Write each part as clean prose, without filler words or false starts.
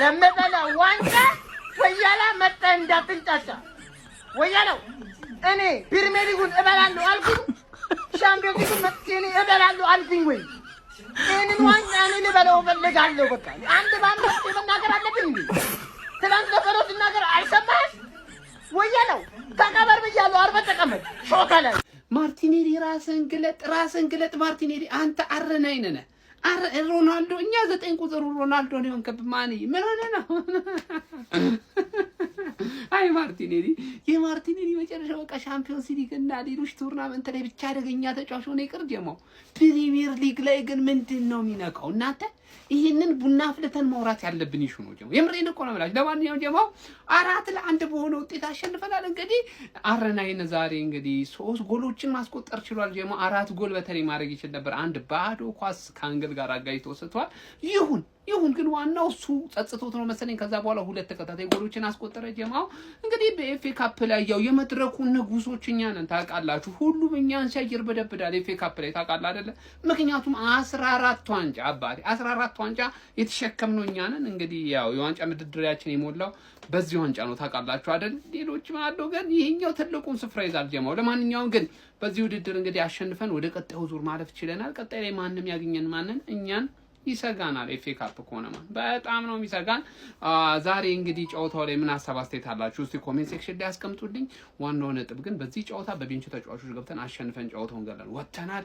ለምበላው ዋንጫ ወያላ መጣ እንዳትንጫጫ ወያላው እኔ ፕሪሚየር ሊጉን እበላለሁ አልኩኝ ሻምፒዮንስ ሊጉን መጥቼ እኔ እበላለሁ አልኩኝ ወይ እኔን ዋንጫ እኔ ልበላው እፈልጋለሁ በቃ አንድ ባንድ መናገር አለብኝ እንዴ ትናንት ለፈሮት ነገር አይሰማህ ወያላው ተቀበር ብያለሁ አርበ ተቀመጥ ሾካላ ማርቲኔሊ ራስን ግለጥ ማርቲኔሊ አንተ አረናይነ ነህ ሮናልዶ እኛ 9 ቁጥሩ ሮናልዶ ነው እንከብ ማኒ ምን ሆነ ነው አይ ማርቲኔሊ የማርቲኔሊ መጨረሻ በቃ ሻምፒዮንስ ሊግ እና ሌሎች ቱርናመንት ላይ ብቻ አደገኛ ተጫዋች ሆነ ይቅር ጀማው ፕሪሚየር ሊግ ላይ ግን ምንድነው የሚነካው እናንተ ይሄንን ቡና አፍልተን ማውራት ያለብን ይሹ ነው ጀማው የምሬን እኮ ነው ማለት ለማንኛውም ጀማው 4-1 በሆነ ውጤት አሸንፈናል እንግዲህ አረናይነ ዛሬ እንግዲህ 3 ጎሎችን ማስቆጠር ችሏል ጀማው 4 ጎል በተለይ ማድረግ ይችል ነበር አንድ ባዶ ኳስ ካንግል ጋር አጋይቶ ወስቷል ይሁን ግን ዋናው እሱ ጸጽቶት ነው መሰለኝ ከዛ በኋላ 2 ተከታታይ ጎሎችን አስቆጠረ ጀማው እንግዲህ በኤፍኤ ካፕ ላይ ያው የመድረኩ ንጉሶች እኛ ነን ታውቃላችሁ ሁሉም እኛን ሲያየር በደብዳል ኤፍኤ ካፕ ላይ ታውቃላ አይደለ ምክንያቱም 14 ዋንጫ አባቴ 14 ዋንጫ የተሸከምነው እኛ ነን እንግዲህ ያው የዋንጫ ምድድሪያችን የሞላው በዚህ ዋንጫ ነው ታውቃላችሁ አይደል ሌሎች ማለት ግን ይሄኛው ትልቁን ስፍራ ይዛል ጀማው ለማንኛውም ግን በዚህ ውድድር እንግዲህ አሸንፈን ወደ ቀጣዩ ዙር ማለፍ ችለናል ቀጣይ ላይ ማንንም ያገኘን ማንን እኛን ይሰጋናል ኤፍኤ ካፕ ከሆነ ማለት በጣም ነው የሚሰጋን ዛሬ እንግዲህ ጨዋታው ላይ ምን ሐሳብ አስተያየት አላችሁ እስቲ ኮሜንት ሴክሽን ላይ አስቀምጡልኝ ዋናው ነጥብ ግን በዚህ ጨዋታ በቤንች ተጫዋቾች ገብተን አሸንፈን ጨዋታውን ገለን ወጥተናል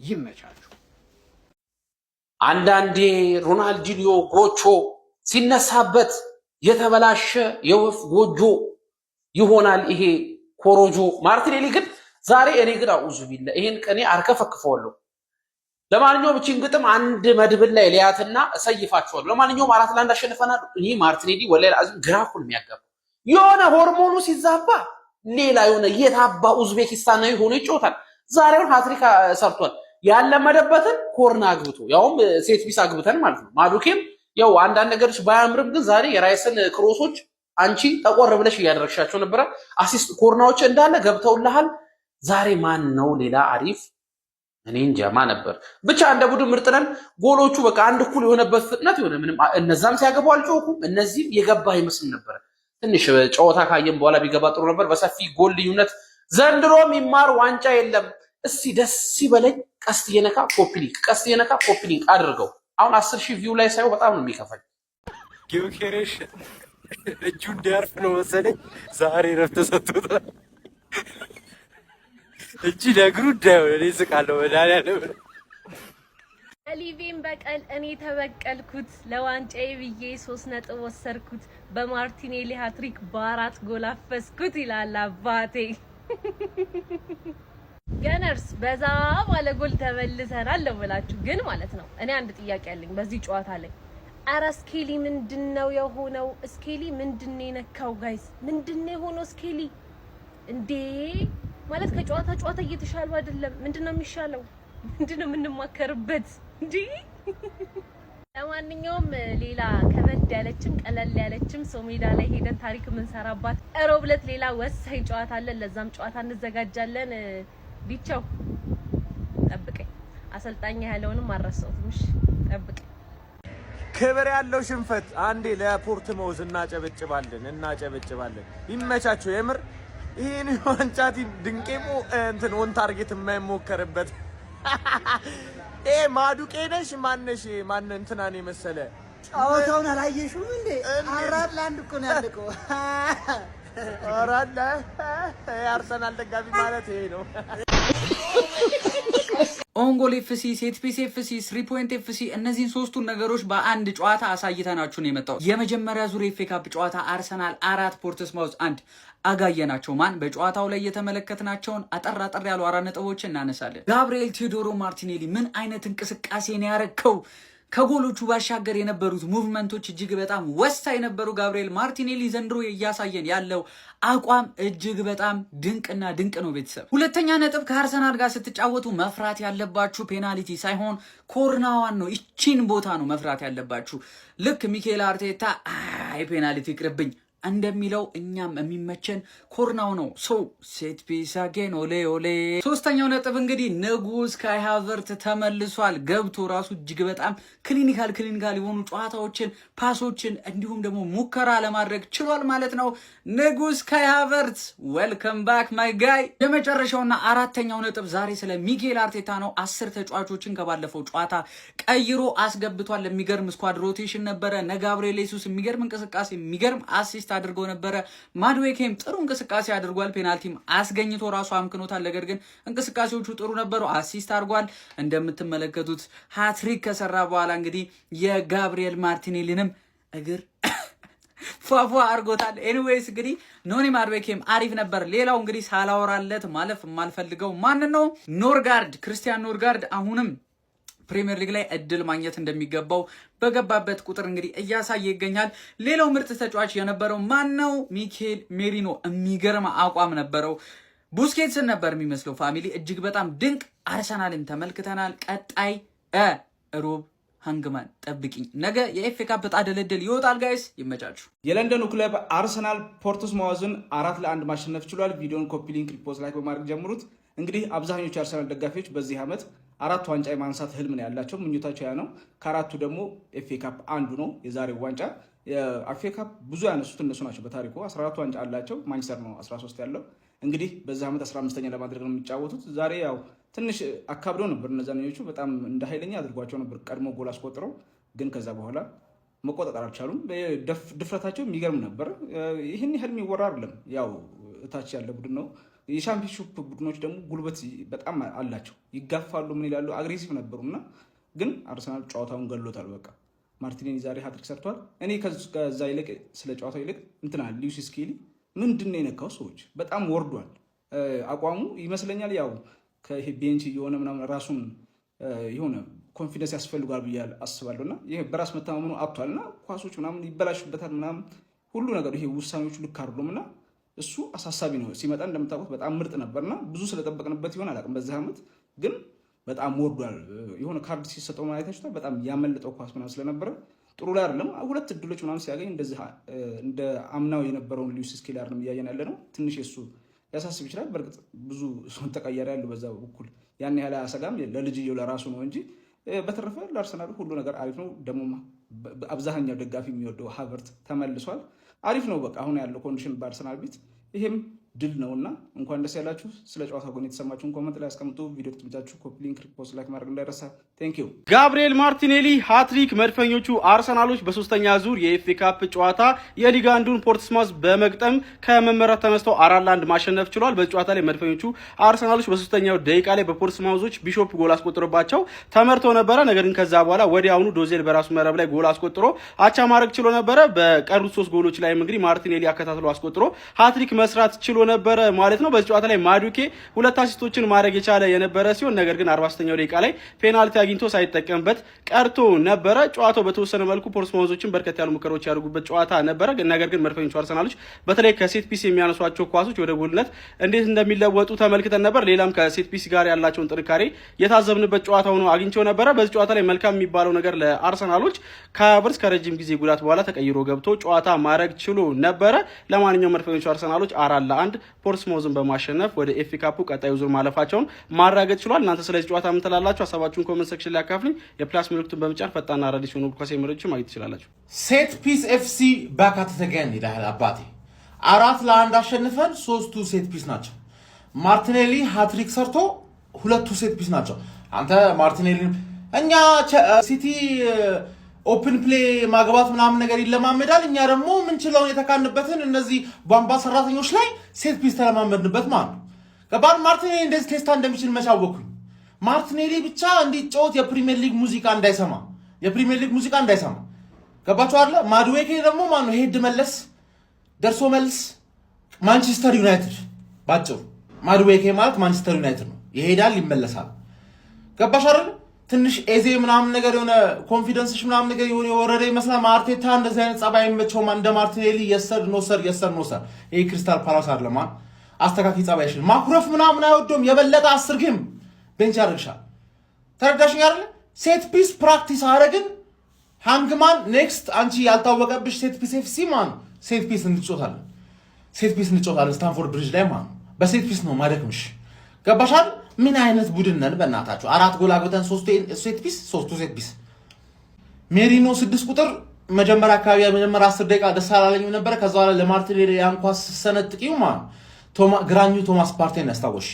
ይመቻችሁ አንዳንዴ ሮናልዲኒዮ ጎቾ ሲነሳበት የተበላሸ የወፍ ጎጆ ይሆናል ይሄ ኮሮጆ ማርቲኔሊ ግን ዛሬ እኔ ግን አውዙ ቢላ ይሄን ቀኔ አርከፈክፈዋለሁ ለማንኛውም እቺን ግጥም አንድ መድብል ላይ ሊያትና እሰይፋቸዋለሁ ለማንኛውም 4-1 አሸንፈናል ይሄ ማርቲኔሊ ወላሂ አዝም ግራኩን የሚያጋባ የሆነ ሆርሞኑ ሲዛባ ሌላ የሆነ የታባ ኡዝቤኪስታን ነው ሆኖ ይጮታል ዛሬውን ሃትሪክ ሰርቷል ያለመደበትን ኮርና አግብቶ ያውም ሴት ቢስ አግብተን ማለት ነው ማዱኬም ያው አንዳንድ ነገሮች ባያምርም ግን ዛሬ የራይስን ክሮሶች አንቺ ተቆር ብለሽ ያደረግሻቸው ነበር አሲስት ኮርናዎች እንዳለ ገብተውልሃል ዛሬ ማን ነው ሌላ አሪፍ እኔ እንጃማ ነበር ብቻ እንደ ቡድን ምርጥ ነን ጎሎቹ በቃ አንድ እኩል የሆነበት ፍጥነት የሆነ ምንም እነዛም ሲያገቡ አልጮኩም እነዚህም የገባ ይመስል ነበር ትንሽ ጨዋታ ካየን በኋላ ቢገባ ጥሩ ነበር በሰፊ ጎል ልዩነት ዘንድሮም ይማር ዋንጫ የለም እስቲ ደስ ይበለኝ ቀስት የነካ ኮፒ ሊንክ አድርገው አሁን 10,000 ቪው ላይ ሳይው በጣም ነው የሚከፋኝ ጊዮኬሬሽ እጁ እንዲያርፍ ነው መሰለኝ ዛሬ ረፍት ተሰጥቶታል እቺ ደግሩ ዳው እኔ ስቃለው መዳሊያለም ሊቪን በቀል እኔ ተበቀልኩት ለዋንጫዬ ብዬ 3 ነጥብ ወሰርኩት በማርቲኔሊ ሃትሪክ በ4 ጎል አፈስኩት ይላል አባቴ ገነርስ በዛ ባለ ጎል ተመልሰናል ለምላችሁ ግን ማለት ነው እኔ አንድ ጥያቄ አለኝ በዚህ ጨዋታ ላይ አረ ስኬሊ ምንድነው የሆነው ስኬሊ ምንድነው የነካው ጋይስ ምንድነው የሆነው ስኬሊ እንዴ ማለት ከጨዋታ እየተሻሉ አይደለም ምንድነው የሚሻለው ምንድነው የምንማከርበት እንዴ ለማንኛውም ሌላ ከበድ ያለችም ቀለል ያለችም ሶሜዳ ላይ ሄደን ታሪክ ምንሰራባት ሮብለት ሌላ ወሳኝ ጨዋታ አለ ለዛም ጨዋታ እንዘጋጃለን ቢቻው ጠብቀኝ አሰልጣኝ ያለውንም አረሳውም እሺ ጠብቀኝ ክብር ያለው ሽንፈት አንዴ ለፖርትሞዝ እናጨበጭባለን ይመቻችሁ የምር ይሄን ዋንጫቲ ድንቄሞ እንትን ኦን ታርጌት የማይሞከርበት ማዱቄ ነሽ ማን እንትና ነው መሰለ ጨዋታውን አላየሽውም እንዴ 4-1 እኮ ነው ያለቀው አራላ አርሰናል ደጋፊ ማለት ይሄ ነው ኦንጎል ኤፍሲ ሴት ፒስ ኤፍሲ 3 ፖይንት ኤፍሲ እነዚህን ሶስቱን ነገሮች በአንድ ጨዋታ አሳይተናችሁ ነው የመጣው የመጀመሪያ ዙር ኤፍኤ ካፕ ጨዋታ አርሰናል 4 ፖርትስማውዝ 1 አጋየናቸው ማን በጨዋታው ላይ የተመለከትናቸውን አጠር ያሉ 4 ነጥቦችን እናነሳለን ጋብሪኤል ቴዎዶሮ ማርቲኔሊ ምን አይነት እንቅስቃሴ ነው ያረከው ከጎሎቹ ባሻገር የነበሩት ሙቭመንቶች እጅግ በጣም ወሳኝ ነበሩ ጋብሪኤል ማርቲኔሊ ዘንድሮ ያሳየን ያለው አቋም እጅግ በጣም ድንቅ ነው ቤተሰብ ሁለተኛ ነጥብ ከአርሰናል ጋር ስትጫወቱ መፍራት ያለባችሁ ፔናልቲ ሳይሆን ኮርናዋን ነው እቺን ቦታ ነው መፍራት ያለባችሁ ልክ ሚኬል አርቴታ አይ ፔናልቲ ይቅርብኝ እንደሚለው እኛም የሚመቸን ኮርናው ነው። ሶ ሴት ፒስ አጌን ኦሌ ኦሌ። ሶስተኛው ነጥብ እንግዲህ ንጉስ ካይ ሃቨርትዝ ተመልሷል። ገብቶ ራሱ እጅግ በጣም ክሊኒካል የሆኑ ጨዋታዎችን፣ ፓሶችን እንዲሁም ደግሞ ሙከራ ለማድረግ ችሏል ማለት ነው። ንጉስ ካይ ሃቨርትዝ ዌልከም ባክ ማይ ጋይ። የመጨረሻውና አራተኛው ነጥብ ዛሬ ስለ ሚኬል አርቴታ ነው። 10 ተጫዋቾችን ከባለፈው ጨዋታ ቀይሮ አስገብቷል። የሚገርም ስኳድ ሮቴሽን ነበረ። ነጋብሪኤል ሱስ የሚገርም እንቅስቃሴ፣ የሚገርም አሲስት አድርገው ነበረ። ማድዌኬም ጥሩ እንቅስቃሴ አድርጓል። ፔናልቲም አስገኝቶ ራሱ አምክኖታል። ነገር ግን እንቅስቃሴዎቹ ጥሩ ነበሩ። አሲስት አድርጓል። እንደምትመለከቱት ሃትሪክ ከሰራ በኋላ እንግዲህ የጋብሪኤል ማርቲኔሊንም እግር ፏፏ አድርጎታል። ኤኒዌይስ እንግዲህ ኖኒ ማድዌኬም አሪፍ ነበር። ሌላው እንግዲህ ሳላወራለት ማለፍ የማልፈልገው ማን ነው? ኖርጋርድ፣ ክርስቲያን ኖርጋርድ አሁንም ፕሪሚየር ሊግ ላይ እድል ማግኘት እንደሚገባው በገባበት ቁጥር እንግዲህ እያሳየ ይገኛል። ሌላው ምርጥ ተጫዋች የነበረው ማን ነው? ሚኬል ሜሪኖ የሚገርም አቋም ነበረው። ቡስኬትስን ነበር የሚመስለው ፋሚሊ። እጅግ በጣም ድንቅ አርሰናልን ተመልክተናል። ቀጣይ ሮብ ሃንግማን ጠብቂኝ። ነገ የኤፍኤ ካፕ ዕጣ ድልድል ይወጣል። ጋይስ ይመቻችሁ። የለንደኑ ክለብ አርሰናል ፖርትስማውዝን 4-1 ማሸነፍ ችሏል። ቪዲዮን ኮፒ ሊንክ ሪፖስት ላይክ በማድረግ ጀምሩት። እንግዲህ አብዛኞቹ የአርሰናል ደጋፊዎች በዚህ ዓመት 4 ዋንጫ የማንሳት ህልም ነው ያላቸው፣ ምኞታቸው ያ ነው። ከአራቱ ደግሞ ኤፍኤ ካፕ አንዱ ነው የዛሬው ዋንጫ። የኤፍኤ ካፕ ብዙ ያነሱት እነሱ ናቸው በታሪኩ 14 ዋንጫ አላቸው። ማንቸስተር ነው 13 ያለው። እንግዲህ በዚህ ዓመት 15ኛ ለማድረግ ነው የሚጫወቱት። ዛሬ ያው ትንሽ አካብደው ነበር እነዛኞቹ፣ በጣም እንደ ኃይለኛ አድርጓቸው ነበር ቀድሞ ጎል አስቆጥረው፣ ግን ከዛ በኋላ መቆጣጠር አልቻሉም። ድፍረታቸው የሚገርም ነበር። ይህን ያህል የሚወራ አይደለም፣ ያው እታች ያለ ቡድን ነው። የሻምፒዮንሺፕ ቡድኖች ደግሞ ጉልበት በጣም አላቸው፣ ይጋፋሉ፣ ምን ይላሉ፣ አግሬሲቭ ነበሩና ግን አርሰናል ጨዋታውን ገሎታል። በቃ ማርቲኔሊ ዛሬ ሃትሪክ ሰርቷል። እኔ ከዛ ይልቅ ስለ ጨዋታው ይልቅ እንትና ሉዊስ ስኬሊ ምንድን ነው የነካው? ሰዎች በጣም ወርዷል አቋሙ ይመስለኛል። ያው ከቤንች የሆነ ምናምን ራሱን የሆነ ኮንፊደንስ ያስፈልጋል ብዬ አስባለሁና ይሄ በራስ መተማመኑ አጥቷልና ኳሶች ምናምን ይበላሹበታል ምናምን ሁሉ ነገር ይሄ ውሳኔዎቹ ልክ አይደሉምና እሱ አሳሳቢ ነው። ሲመጣ እንደምታውቁት በጣም ምርጥ ነበርና ብዙ ስለጠበቅንበት ይሆን አላውቅም፣ በዚህ ዓመት ግን በጣም ወርዷል። የሆነ ካርድ ሲሰጠው ማለታችሁ በጣም ያመለጠው ኳስ ምናምን ስለነበረ ጥሩ ላይ አይደለም። 2 እድሎች ምናምን ሲያገኝ እንደዚህ እንደ አምናው የነበረውን ሉዊስ ስኬሊ አይደለም እያየን ያለ ነው። ትንሽ እሱ ያሳስብ ይችላል። በእርግጥ ብዙ ሰው ተቀያሪ ያለው በዛ በኩል ያን ያህል አያሰጋም፣ ለልጅየው ለራሱ ነው እንጂ በተረፈ ለአርሰናል ሁሉ ነገር አሪፍ ነው። ደግሞ አብዛኛው ደጋፊ የሚወደው ሃቨርት ተመልሷል። አሪፍ ነው። በቃ አሁን ያለው ኮንዲሽን በአርሰናል ቤት ይሄም ድል ነውና እንኳን ደስ ያላችሁ። ስለ ጨዋታው ግን የተሰማችሁን ኮሜንት ላይ አስቀምጡ። ቪዲዮ ከተመቻችሁ ኮፒ ሊንክ ሪፖስት ላይክ ማድረግ እንዳይረሳ። ቴንክ ዩ። ጋብሪኤል ማርቲኔሊ ሃትሪክ። መድፈኞቹ አርሰናሎች በሶስተኛ ዙር የኤፍኤ ካፕ ጨዋታ የሊግ አንዱን ፖርትስማውዝ በመግጠም ከመመራት ተነስተው 4-1 ማሸነፍ ችሏል። በዚህ ጨዋታ ላይ መድፈኞቹ አርሰናሎች በሶስተኛው ደቂቃ ላይ በፖርትስማውዞች ቢሾፕ ጎል አስቆጥሮባቸው ተመርተው ነበረ። ነገር ግን ከዛ በኋላ ወዲያውኑ ዶዜል በራሱ መረብ ላይ ጎል አስቆጥሮ አቻ ማድረግ ችሎ ነበረ። በቀሩት 3 ጎሎች ላይ እንግዲህ ማርቲኔሊ አከታትሎ አስቆጥሮ ሃትሪክ መስራት ችሎ ነበረ ማለት ነው። በዚህ ጨዋታ ላይ ማዱኬ 2 አሲስቶችን ማድረግ የቻለ የነበረ ሲሆን ነገር ግን 46ኛው ደቂቃ ላይ ፔናልቲ አግኝቶ ሳይጠቀምበት ቀርቶ ነበረ። ጨዋታው በተወሰነ መልኩ ፖርትስማውዞችን በርከት ያሉ ሙከራዎች ያደርጉበት ጨዋታ ነበረ። ነገር ግን መድፈኞቹ አርሰናሎች በተለይ ከሴት ፒስ የሚያነሷቸው ኳሶች ወደ ጎልነት እንዴት እንደሚለወጡ ተመልክተን ነበር። ሌላም ከሴት ፒስ ጋር ያላቸውን ጥንካሬ የታዘብንበት ጨዋታ ሆኖ አግኝቸው ነበረ። በዚህ ጨዋታ ላይ መልካም የሚባለው ነገር ለአርሰናሎች ከቨርስ ከረጅም ጊዜ ጉዳት በኋላ ተቀይሮ ገብቶ ጨዋታ ማድረግ ችሎ ነበረ። ለማንኛውም መድፈኞቹ አርሰናሎች 4-1 ፖርትስማውዝን በማሸነፍ ወደ ኤፍኤ ካፑ ቀጣዩ ዙር ማለፋቸውን ማረጋገጥ ችሏል። እናንተ ስለዚህ ጨዋታ ምን ትላላችሁ? ሀሳባችሁን ኮሜንት ሴክሽን ላይ አካፍሉኝ። የፕላስ ምልክቱን በመጫን ፈጣንና አዳዲስ የሆኑ ኳስ መረጃዎችን ማግኘት ትችላላችሁ። ሴት ፒስ ኤፍሲ ባካተተገን ይላል አባቴ። 4-1 አሸንፈን 3ቱ ሴት ፒስ ናቸው። ማርቲኔሊ ሃትሪክ ሰርቶ 2ቱ ሴት ፒስ ናቸው። አንተ ማርቲኔሊ እኛ ሲቲ ኦፕን ፕሌይ ማግባት ምናምን ነገር ይለማመዳል። እኛ ደግሞ ምንችለውን የተካንበትን እነዚህ ቧንቧ ሰራተኞች ላይ ሴት ፒስ ተለማመድንበት ማለት ነው። ገባን? ማርቲኔሊ እንደዚህ ቴስታ እንደሚችል መቻወኩኝ። ማርቲኔሊ ብቻ እንዲጫወት የፕሪሚየር ሊግ ሙዚቃ እንዳይሰማ ገባችሁ አይደለ? ማድዌኬ ደግሞ ማነው ሄድ መለስ ደርሶ መልስ ማንቸስተር ዩናይትድ ባጭሩ ማድዌኬ ማለት ማንቸስተር ዩናይትድ ነው። ይሄዳል ይመለሳል። ገባሽ አይደለ? ትንሽ ኤዜ ምናምን ነገር የሆነ ኮንፊደንስሽ ምናምን ነገር የሆነ የወረደ ይመስላል። አርቴታ እንደዚህ አይነት ጸባይ አይመቸውም። እንደ ማርቲኔሊ የሰር ኖሰር ይሄ ክሪስታል ፓላስ አይደለም። አስተካኪ ጸባይሽን ማኩረፍ ምናምን አይወደውም። የበለጠ 10 ጌም ቤንች ያደርግሻል። ተረዳሽኝ አይደል? ሴት ፒስ ፕራክቲስ አረግን ሃንግማን ኔክስት አንቺ ያልታወቀብሽ ሴት ፒስ ኤፍሲ ማን ሴት ፒስ እንጫወታለን። ስታንፎርድ ብሪጅ ላይ ማን በሴት ፒስ ነው ማደክምሽ። ገባሻል? ምን አይነት ቡድን ነን በእናታችሁ? 4 ጎል አግብተን 3 ሴት ፒስ 3 ሴት ፒስ። ሜሪኖ 6 ቁጥር መጀመሪያ አካባቢ መጀመሪያ 10 ደቂቃ ደስ አላለኝም ነበር። ከዛ በኋላ ለማርቲኔሊ ያንኳስ ሰነጥቂው ማን ግራኙ ቶማስ ፓርቴን ያስታወሽ።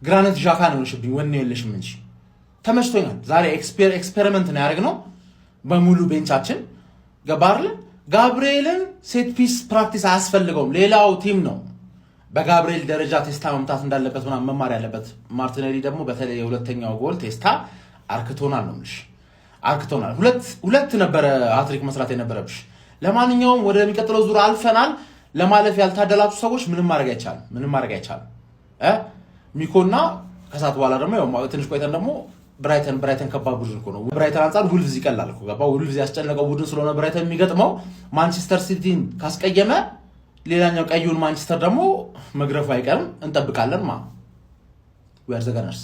ግራነት ዣካ ነው ልሽብኝ ወኔ የለሽም እንጂ ተመችቶኛል። ዛሬ ኤክስፔሪመንት ነው ያደረግነው በሙሉ ቤንቻችን። ገባርል ጋብሪኤልን ሴት ፒስ ፕራክቲስ አያስፈልገውም። ሌላው ቲም ነው በጋብሪኤል ደረጃ ቴስታ መምታት እንዳለበት ምናምን መማር ያለበት። ማርቲኔሊ ደግሞ በተለይ የሁለተኛው ጎል ቴስታ አርክቶናል ነው የምልሽ፣ አርክቶናል። ሁለት ነበረ ሃትሪክ መስራት የነበረብሽ። ለማንኛውም ወደሚቀጥለው ዙር አልፈናል። ለማለፍ ያልታደላችሁ ሰዎች ምንም ማድረግ አይቻልም። ሚኮና ከሳት በኋላ ደግሞ ያው ትንሽ ቆይተን ደግሞ ብራይተን ከባድ ቡድን እኮ ነው። ብራይተን አንፃር ውልቭዝ ይቀላል እኮ ገባ። ውልቭዝ ያስጨነቀው ቡድን ስለሆነ ብራይተን የሚገጥመው ማንቸስተር ሲቲን ካስቀየመ ሌላኛው ቀዩን ማንቸስተር ደግሞ መግረፉ አይቀርም። እንጠብቃለን። ዊ አር ዘ ጋነርስ